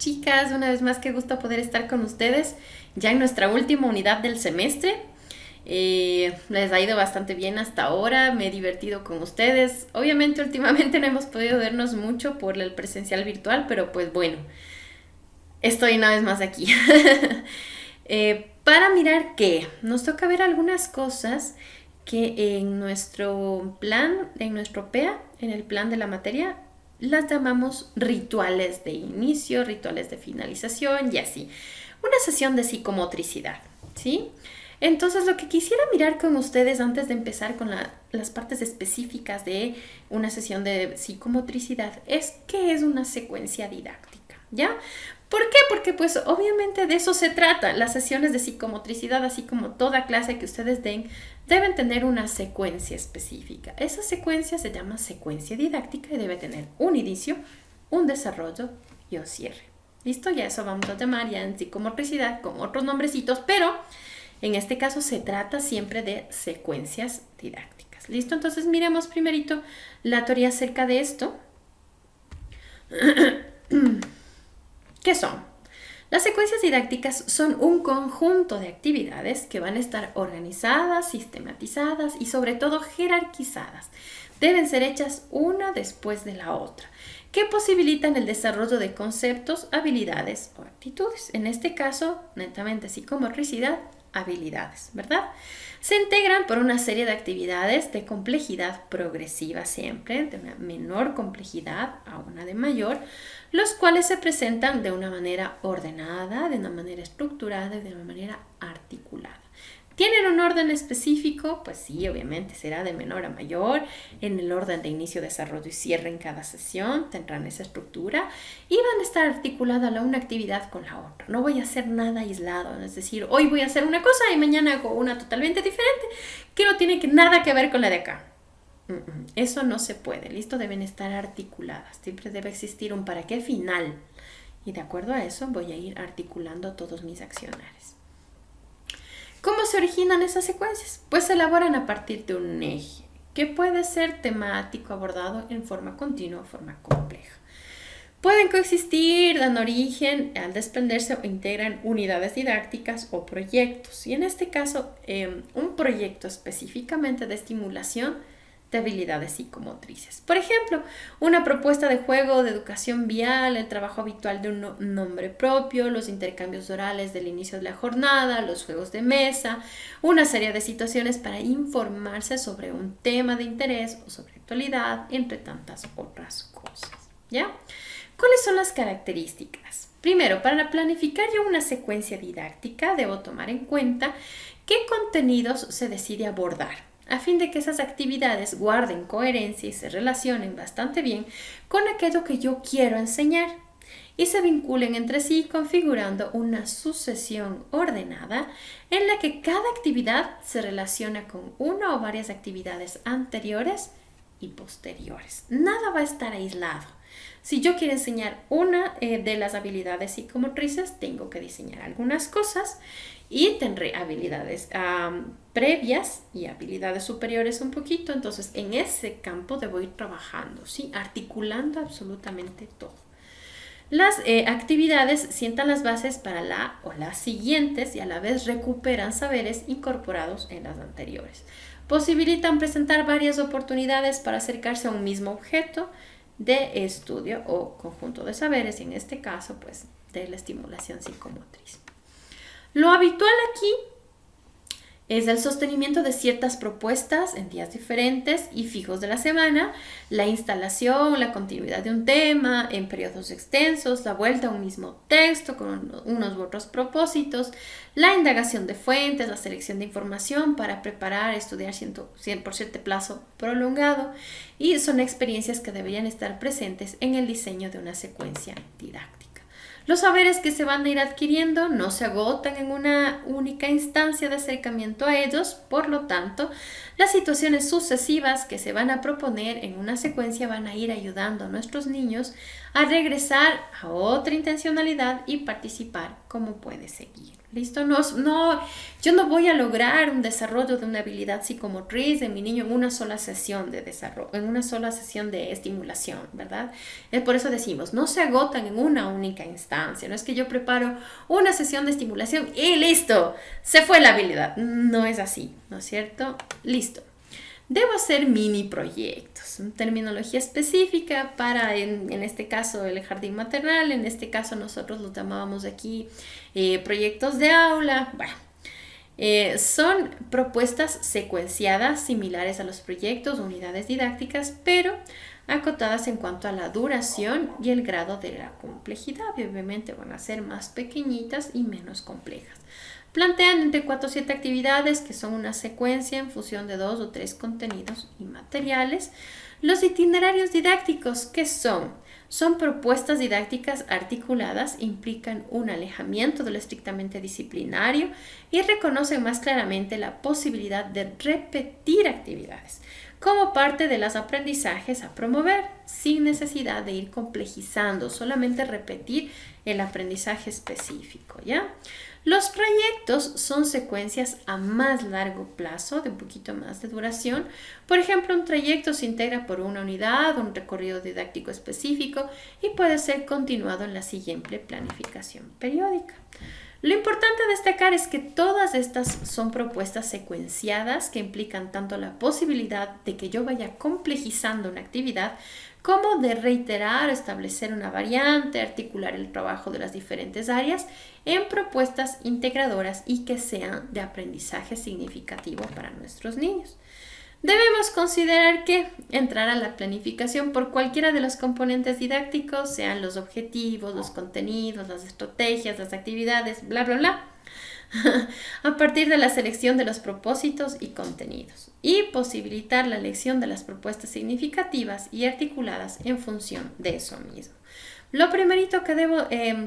chicas, una vez más qué gusto poder estar con ustedes ya en nuestra última unidad del semestre. Les ha ido bastante bien hasta ahora, me he divertido con ustedes. Obviamente últimamente no hemos podido vernos mucho por el presencial virtual, pero pues bueno, estoy una vez más aquí. Para mirar que nos toca ver algunas cosas que en nuestro plan, en nuestro PEA, en el plan de la materia, las llamamos rituales de inicio, rituales de finalización y así. Una sesión de psicomotricidad, ¿sí? Entonces lo que quisiera mirar con ustedes antes de empezar con las partes específicas de una sesión de psicomotricidad es qué es una secuencia didáctica, ¿ya? ¿Por qué? Porque pues obviamente de eso se trata. Las sesiones de psicomotricidad, así como toda clase que ustedes den, deben tener una secuencia específica. Esa secuencia se llama secuencia didáctica y debe tener un inicio, un desarrollo y un cierre. ¿Listo? Ya eso vamos a llamar ya en psicomotricidad con otros nombrecitos, pero en este caso se trata siempre de secuencias didácticas. ¿Listo? Entonces miremos primerito la teoría acerca de esto. ¿Qué son? Las secuencias didácticas son un conjunto de actividades que van a estar organizadas, sistematizadas y sobre todo jerarquizadas. Deben ser hechas una después de la otra, que posibilitan el desarrollo de conceptos, habilidades o actitudes. En este caso, netamente psicomotricidad, habilidades, ¿verdad? Se integran por una serie de actividades de complejidad progresiva siempre, de una menor complejidad a una de mayor, los cuales se presentan de una manera ordenada, de una manera estructurada y de una manera articulada. ¿Tienen un orden específico? Pues sí, obviamente será de menor a mayor, en el orden de inicio, desarrollo y cierre en cada sesión, tendrán esa estructura y van a estar articuladas la una actividad con la otra. No voy a hacer nada aislado, es decir, hoy voy a hacer una cosa y mañana hago una totalmente diferente que no tiene nada que ver con la de acá. Eso no se puede, ¿listo? Deben estar articuladas, siempre debe existir un para qué final y de acuerdo a eso voy a ir articulando todos mis accionarios. ¿Cómo se originan esas secuencias? Pues se elaboran a partir de un eje, que puede ser temático abordado en forma continua o forma compleja. Pueden coexistir, dan origen al desprenderse o integran unidades didácticas o proyectos. Y en este caso, un proyecto específicamente de estimulación de habilidades psicomotrices. Por ejemplo, una propuesta de juego de educación vial, el trabajo habitual de un nombre propio, los intercambios orales del inicio de la jornada, los juegos de mesa, una serie de situaciones para informarse sobre un tema de interés o sobre actualidad, entre tantas otras cosas. ¿Ya? ¿Cuáles son las características? Primero, para planificar yo una secuencia didáctica, debo tomar en cuenta qué contenidos se decide abordar, a fin de que esas actividades guarden coherencia y se relacionen bastante bien con aquello que yo quiero enseñar y se vinculen entre sí configurando una sucesión ordenada en la que cada actividad se relaciona con una o varias actividades anteriores y posteriores. Nada va a estar aislado. Si yo quiero enseñar una de las habilidades psicomotrices, tengo que diseñar algunas cosas y tendré habilidades previas y habilidades superiores un poquito. Entonces, en ese campo debo ir trabajando, ¿sí? Articulando absolutamente todo. Las actividades sientan las bases para la o las siguientes y a la vez recuperan saberes incorporados en las anteriores. Posibilitan presentar varias oportunidades para acercarse a un mismo objeto de estudio o conjunto de saberes, y en este caso, pues, de la estimulación psicomotriz. Lo habitual aquí es el sostenimiento de ciertas propuestas en días diferentes y fijos de la semana, la instalación, la continuidad de un tema en periodos extensos, la vuelta a un mismo texto con unos u otros propósitos, la indagación de fuentes, la selección de información para preparar, estudiar por cierto plazo prolongado, y son experiencias que deberían estar presentes en el diseño de una secuencia didáctica. Los saberes que se van a ir adquiriendo no se agotan en una única instancia de acercamiento a ellos, por lo tanto, Las situaciones sucesivas que se van a proponer en una secuencia van a ir ayudando a nuestros niños a regresar a otra intencionalidad y participar como puede seguir. ¿Listo? Yo no voy a lograr un desarrollo de una habilidad psicomotriz de mi niño en una sola sesión de desarrollo, en una sola sesión de estimulación, ¿verdad? Por eso decimos, no se agotan en una única instancia. No es que yo preparo una sesión de estimulación y listo, se fue la habilidad. No es así, ¿no es cierto? Listo. Debo hacer mini proyectos, terminología específica para, en este caso, el jardín maternal. En este caso nosotros los llamábamos aquí proyectos de aula. Bueno, son propuestas secuenciadas similares a los proyectos, unidades didácticas, pero acotadas en cuanto a la duración y el grado de la complejidad. Y obviamente van a ser más pequeñitas y menos complejas. Plantean entre 4 o 7 actividades que son una secuencia en función de 2 o 3 contenidos y materiales. Los itinerarios didácticos, ¿qué son? Son propuestas didácticas articuladas, implican un alejamiento de lo estrictamente disciplinario y reconocen más claramente la posibilidad de repetir actividades como parte de los aprendizajes a promover, sin necesidad de ir complejizando, solamente repetir el aprendizaje específico, ¿ya? Los proyectos son secuencias a más largo plazo, de un poquito más de duración. Por ejemplo, un trayecto se integra por una unidad, un recorrido didáctico específico y puede ser continuado en la siguiente planificación periódica. Lo importante a destacar es que todas estas son propuestas secuenciadas que implican tanto la posibilidad de que yo vaya complejizando una actividad como de reiterar, establecer una variante, articular el trabajo de las diferentes áreas en propuestas integradoras y que sean de aprendizaje significativo para nuestros niños. Debemos considerar que entrar a la planificación por cualquiera de los componentes didácticos, sean los objetivos, los contenidos, las estrategias, las actividades, bla, bla, bla, a partir de la selección de los propósitos y contenidos y posibilitar la elección de las propuestas significativas y articuladas en función de eso mismo. Lo primerito que debo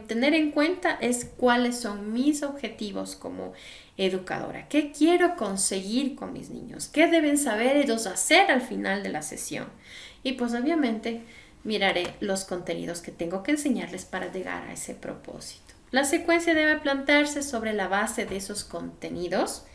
tener en cuenta es cuáles son mis objetivos como educadora. ¿Qué quiero conseguir con mis niños? ¿Qué deben saber ellos hacer al final de la sesión? Y pues obviamente miraré los contenidos que tengo que enseñarles para llegar a ese propósito. La secuencia debe plantearse sobre la base de esos contenidos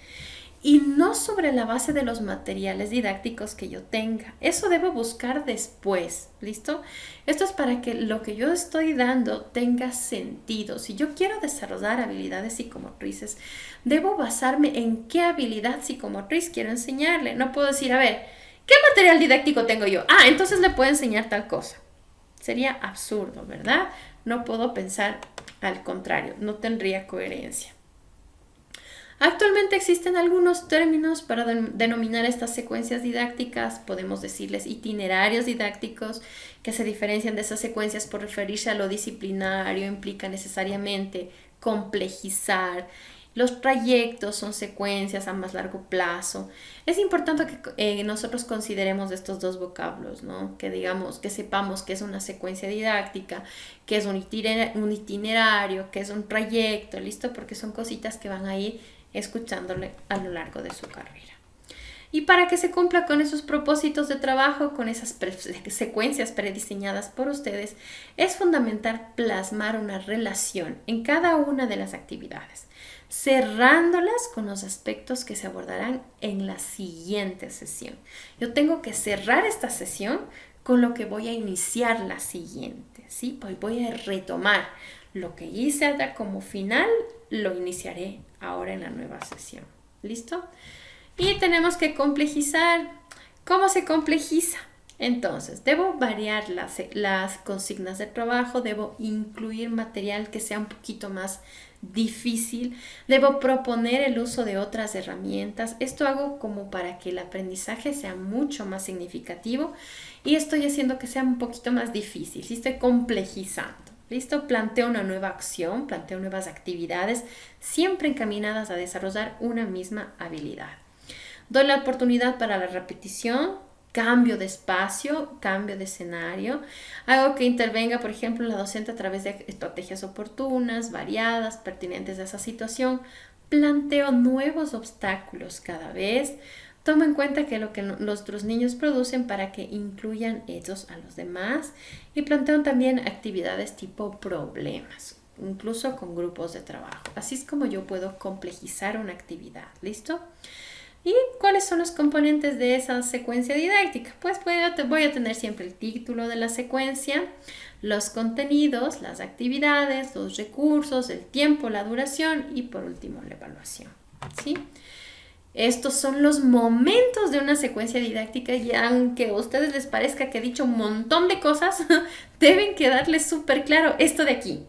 y no sobre la base de los materiales didácticos que yo tenga. Eso debo buscar después, ¿listo? Esto es para que lo que yo estoy dando tenga sentido. Si yo quiero desarrollar habilidades psicomotrices, debo basarme en qué habilidad psicomotriz quiero enseñarle. No puedo decir, a ver, ¿qué material didáctico tengo yo? Ah, entonces le puedo enseñar tal cosa. Sería absurdo, ¿verdad? No puedo pensar al contrario, no tendría coherencia. Actualmente existen algunos términos para denominar estas secuencias didácticas. Podemos decirles itinerarios didácticos, que se diferencian de esas secuencias por referirse a lo disciplinario, implica necesariamente complejizar. Los trayectos son secuencias a más largo plazo. Es importante que nosotros consideremos estos dos vocablos, ¿no? Que digamos, que sepamos que es una secuencia didáctica, que es un itinerario, que es un trayecto, ¿listo? Porque son cositas que van a ir escuchándole a lo largo de su carrera. Y para que se cumpla con esos propósitos de trabajo, con esas secuencias prediseñadas por ustedes, es fundamental plasmar una relación en cada una de las actividades, cerrándolas con los aspectos que se abordarán en la siguiente sesión. Yo tengo que cerrar esta sesión con lo que voy a iniciar la siguiente, ¿sí? Pues voy a retomar lo que hice hasta como final, lo iniciaré ahora en la nueva sesión. ¿Listo? Y tenemos que complejizar. ¿Cómo se complejiza? Entonces, debo variar las consignas de trabajo, debo incluir material que sea un poquito más difícil, debo proponer el uso de otras herramientas. Esto hago como para que el aprendizaje sea mucho más significativo y estoy haciendo que sea un poquito más difícil, ¿sí? Estoy complejizando. ¿Listo? Planteo una nueva acción, planteo nuevas actividades, siempre encaminadas a desarrollar una misma habilidad. Doy la oportunidad para la repetición, cambio de espacio, cambio de escenario. Hago que intervenga, por ejemplo, la docente a través de estrategias oportunas, variadas, pertinentes a esa situación. Planteo nuevos obstáculos cada vez. Toma en cuenta que lo que nuestros niños producen para que incluyan ellos a los demás y plantean también actividades tipo problemas, incluso con grupos de trabajo. Así es como yo puedo complejizar una actividad. ¿Listo? ¿Y cuáles son los componentes de esa secuencia didáctica? Pues voy a tener siempre el título de la secuencia, los contenidos, las actividades, los recursos, el tiempo, la duración y por último la evaluación. ¿Sí? Estos son los momentos de una secuencia didáctica y aunque a ustedes les parezca que he dicho un montón de cosas, deben quedarles súper claro esto de aquí.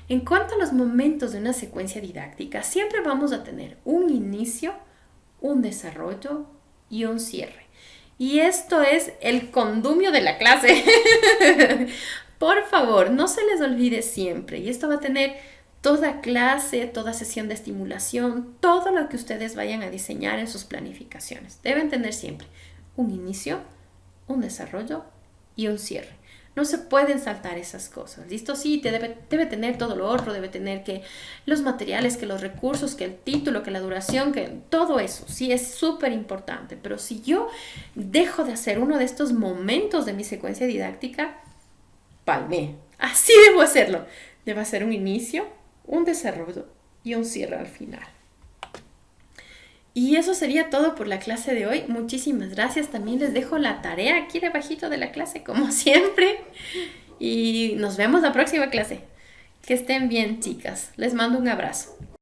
En cuanto a los momentos de una secuencia didáctica, siempre vamos a tener un inicio, un desarrollo y un cierre. Y esto es el condumio de la clase. Por favor, no se les olvide siempre. Y esto va a tener toda clase, toda sesión de estimulación, todo lo que ustedes vayan a diseñar en sus planificaciones. Deben tener siempre un inicio, un desarrollo y un cierre. No se pueden saltar esas cosas, ¿listo? Sí, debe tener todo lo otro, debe tener que los materiales, que los recursos, que el título, que la duración, que todo eso, sí, es súper importante. Pero si yo dejo de hacer uno de estos momentos de mi secuencia didáctica, palmé. Así debo hacerlo. Debo hacer un inicio, un desarrollo y un cierre al final. Y eso sería todo por la clase de hoy. Muchísimas gracias. También les dejo la tarea aquí debajito de la clase, como siempre. Y nos vemos la próxima clase. Que estén bien, chicas. Les mando un abrazo.